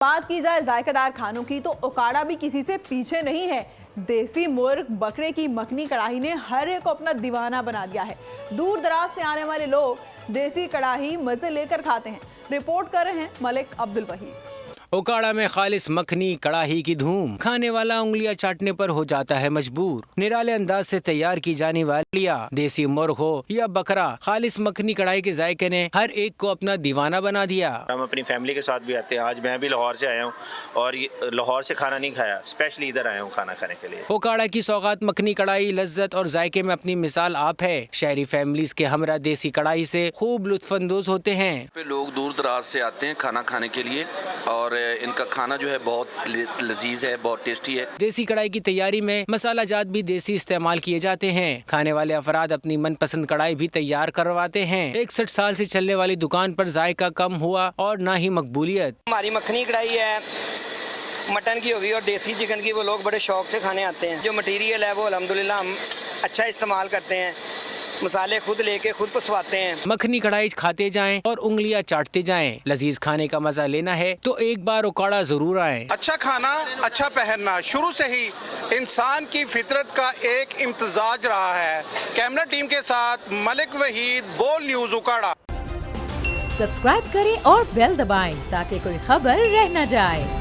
बात की जाए जायकेदार खानों की तो उकाड़ा भी किसी से पीछे नहीं है। देसी मुर्ग बकरे की मखनी कढ़ाई ने हर एक को अपना दीवाना बना दिया है। दूर दराज से आने वाले लोग देसी कढ़ाई मजे लेकर खाते हैं। रिपोर्ट कर रहे हैं मलिक अब्दुल वहीद। उकाड़ा में खालिस मखनी कड़ाही की धूम, खाने वाला उंगलियां चाटने पर हो जाता है मजबूर। निराले अंदाज से तैयार की जाने वाली देसी मुर्ग हो या बकरा, खालिस मखनी कढ़ाई के जायके ने हर एक को अपना दीवाना बना दिया। हम अपनी फैमिली के साथ भी आते हैं। आज मैं भी लाहौर से आया हूँ और लाहौर से खाना नहीं खाया, स्पेशली इधर आया हूँ खाना खाने के लिए। उकाड़ा की सौगात मखनी कढ़ाई लज्जत और जायके में अपनी मिसाल आप है। शहरी फैमिलीज के हमरा देसी कढ़ाई से खूब लुत्फानंदोज होते हैं। लोग दूर दराज से आते हैं खाना खाने के लिए और इनका खाना जो है बहुत लजीज है, बहुत टेस्टी है। देसी कढ़ाई की तैयारी में मसाला जात भी देसी इस्तेमाल किए जाते हैं। खाने वाले अफराद अपनी मनपसंद कढ़ाई भी तैयार करवाते हैं। 61 साल से चलने वाली दुकान पर जायका कम हुआ और ना ही मकबूलियत। हमारी मखनी कढ़ाई है, मटन की होगी और देसी चिकन की, वो लोग बड़े शौक से खाने आते हैं। जो मटेरियल है वो अल्हम्दुलिल्लाह हम अच्छा इस्तेमाल करते हैं। मसाले खुद लेके खुद पसवाते हैं। मखनी कढ़ाई खाते जाएं और उंगलियां चाटते जाएं। लजीज खाने का मजा लेना है तो एक बार उकाड़ा जरूर आएं। अच्छा खाना, अच्छा पहनना शुरू से ही इंसान की फितरत का एक इम्तिजाज रहा है। कैमरा टीम के साथ मलिक वहीद, बोल न्यूज उकाड़ा। सब्सक्राइब करें और बेल दबाएं ताकि कोई खबर रह न जाए।